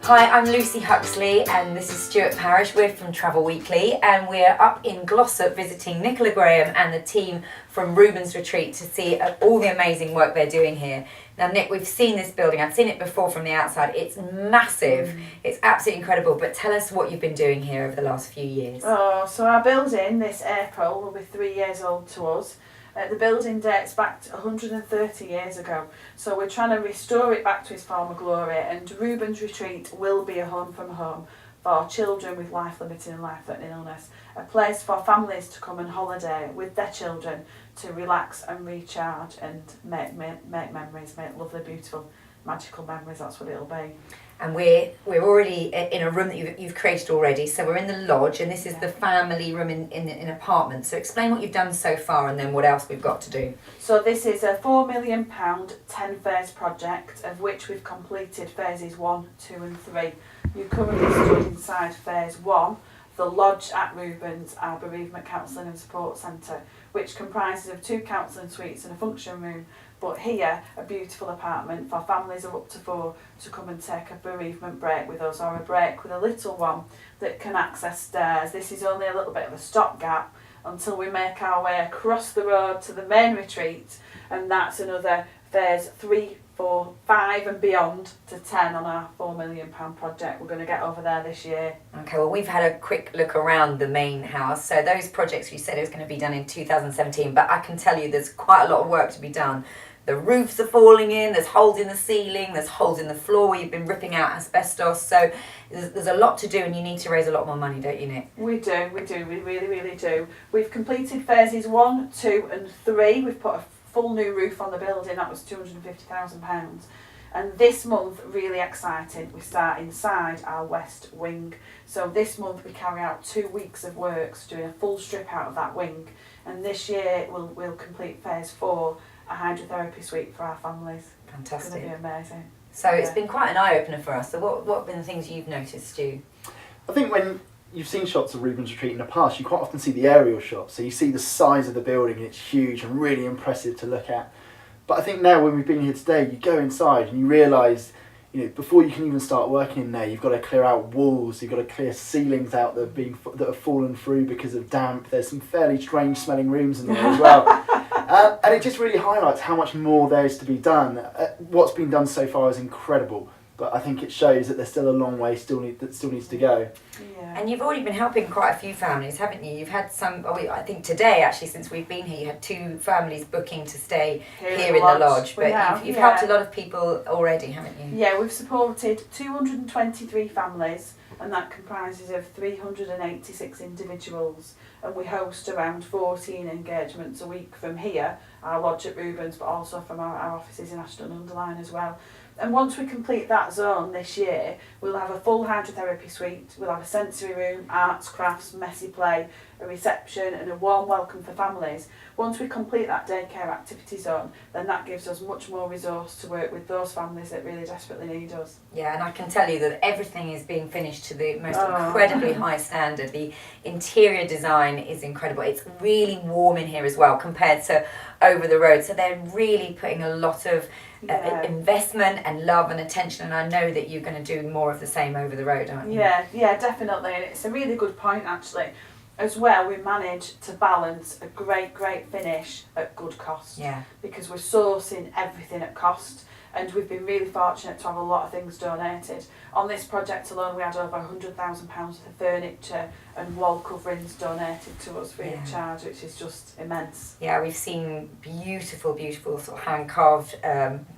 Hi, I'm Lucy Huxley and this is Stuart Parish. We're from Travel Weekly and we're up in Glossop visiting Nicola Graham and the team from Reuben's Retreat to see all the amazing work they're doing here. Now Nick, we've seen this building, I've seen it before from the outside, it's massive, it's absolutely incredible, but tell us what you've been doing here over the last few years. So our building this April will be 3 years old to us. The building dates back to 130 years ago, so we're trying to restore it back to its former glory, and Reuben's Retreat will be a home from home for children with life-limiting and life-threatening illness, a place for families to come and holiday with their children to relax and recharge and make memories, make lovely, beautiful, magical memories. That's what it'll be. And we're already in a room that you've created already. So we're in the lodge, and this is the family room in an apartment. So explain what you've done so far, and then what else we've got to do. So this is a £4 million 10-phase project, of which we've completed phases 1, 2 and 3. You currently stood inside phase 1, the lodge at Reuben's, our bereavement counselling and support centre, which comprises of 2 counselling suites and a function room. But here, a beautiful apartment for families of up to 4 to come and take a bereavement break with us, or a break with a little one that can access stairs. This is only a little bit of a stopgap until we make our way across the road to the main retreat, and that's another phase 3, 4, 5 and beyond to 10 on our £4 million project. We're going to get over there this year. Okay, well we've had a quick look around the main house. So those projects you said it was going to be done in 2017, but I can tell you there's quite a lot of work to be done. The roofs are falling in, there's holes in the ceiling, there's holes in the floor where you've been ripping out asbestos. So there's a lot to do and you need to raise a lot more money, don't you, Nick? We really do. We've completed phases 1, 2 and 3. We've put a full new roof on the building, that was £250,000. And this month, really exciting, we start inside our west wing. So this month we carry out 2 weeks of works doing a full strip out of that wing. And this year we'll complete phase 4, a hydrotherapy suite for our families. Fantastic. It's going to be amazing. So it's been quite an eye-opener for us. So what have been the things you've noticed, Stu? I think when you've seen shots of Reuben's Retreat in the past, you quite often see the aerial shots. So you see the size of the building, and it's huge and really impressive to look at. But I think now when we've been here today, you go inside and you realise, before you can even start working in there, you've got to clear out walls, you've got to clear ceilings out that have fallen through because of damp. There's some fairly strange smelling rooms in there as well. And it just really highlights how much more there is to be done. What's been done so far is incredible, but I think it shows that there's still a long way that still needs to go. Yeah. And you've already been helping quite a few families, haven't you? You've had some, I think today actually, since we've been here, you had 2 families booking to stay here in the lodge. But you've helped a lot of people already, haven't you? Yeah, we've supported 223 families, and that comprises of 386 individuals, and we host around 14 engagements a week from here, our lodge at Reuben's, but also from our offices in Ashton under Lyne as well. And once we complete that zone this year, we'll have a full hydrotherapy suite, we'll have a sensory room, arts, crafts, messy play, a reception and a warm welcome for families. Once we complete that daycare activity zone, then that gives us much more resource to work with those families that really desperately need us. Yeah, and I can tell you that everything is being finished to the most incredibly high standard. The interior design is incredible. It's really warm in here as well compared to over the road. So they're really putting a lot of investment and love and attention, and I know that you're going to do more of the same over the road, aren't you? Yeah, definitely, and it's a really good point actually. As well, we manage to balance a great finish at good cost. Yeah. Because we're sourcing everything at cost, and we've been really fortunate to have a lot of things donated. On this project alone, we had over £100,000 worth of furniture and wall coverings donated to us free of charge, which is just immense. Yeah, we've seen beautiful sort of hand-carved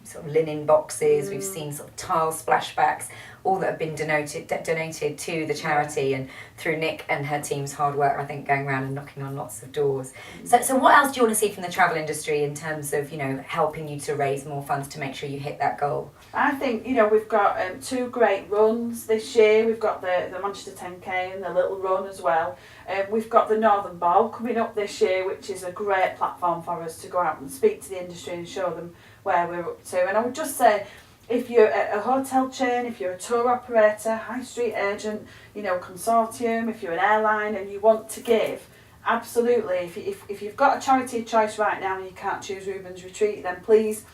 sort of linen boxes. We've seen sort of tile splashbacks, all that have been donated to the charity, and through Nick and her team's hard work, I think, going around and knocking on lots of doors. So what else do you want to see from the travel industry in terms of, helping you to raise more funds to make sure you hit that goal? I think, we've got 2 great runs this year. We've got the Manchester 10K and the Little Run as well. We've got the Northern Ball coming up this year, which is a great platform for us to go out and speak to the industry and show them where we're up to. And I would just say, if you're a hotel chain, if you're a tour operator, high street agent, consortium, if you're an airline and you want to give, absolutely. If you've got a charity of choice right now and you can't choose Reuben's Retreat, then please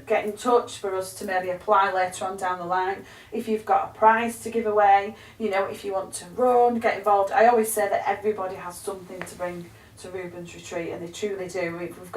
get in touch for us to maybe apply later on down the line. If you've got a prize to give away, you know, if you want to run, get involved. I always say that everybody has something to bring to Reuben's retreat, and they truly do. We've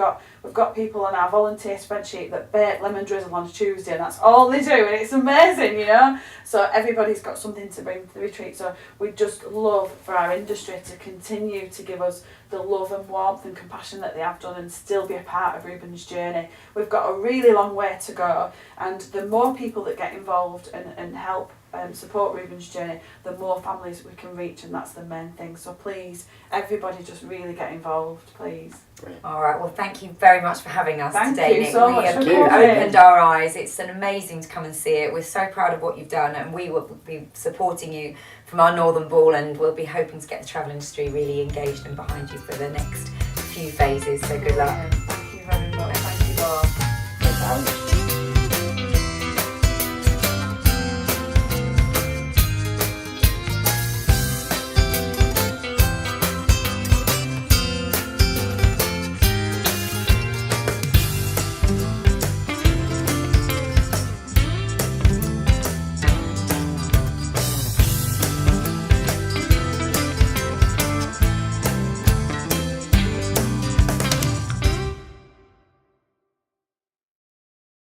got people on our volunteer spreadsheet that bake lemon drizzle on a Tuesday, and that's all they do, and it's amazing, you know. So everybody's got something to bring to the retreat. So we just love for our industry to continue to give us the love and warmth and compassion that they have done, and still be a part of Reuben's journey. We've got a really long way to go, and the more people that get involved and help support Reuben's journey, the more families we can reach, and that's the main thing. So please, everybody, just really get involved, please. All right, well, thank you very much for having us Thank today, you Nick. so We much have for coming. opened our eyes. It's an amazing to come and see it. We're so proud of what you've done, and we will be supporting you from our Northern Ball, and we'll be hoping to get the travel industry really engaged and behind you for the next few phases. So good luck. Thank you very much. Thank you all. Thanks, Alex.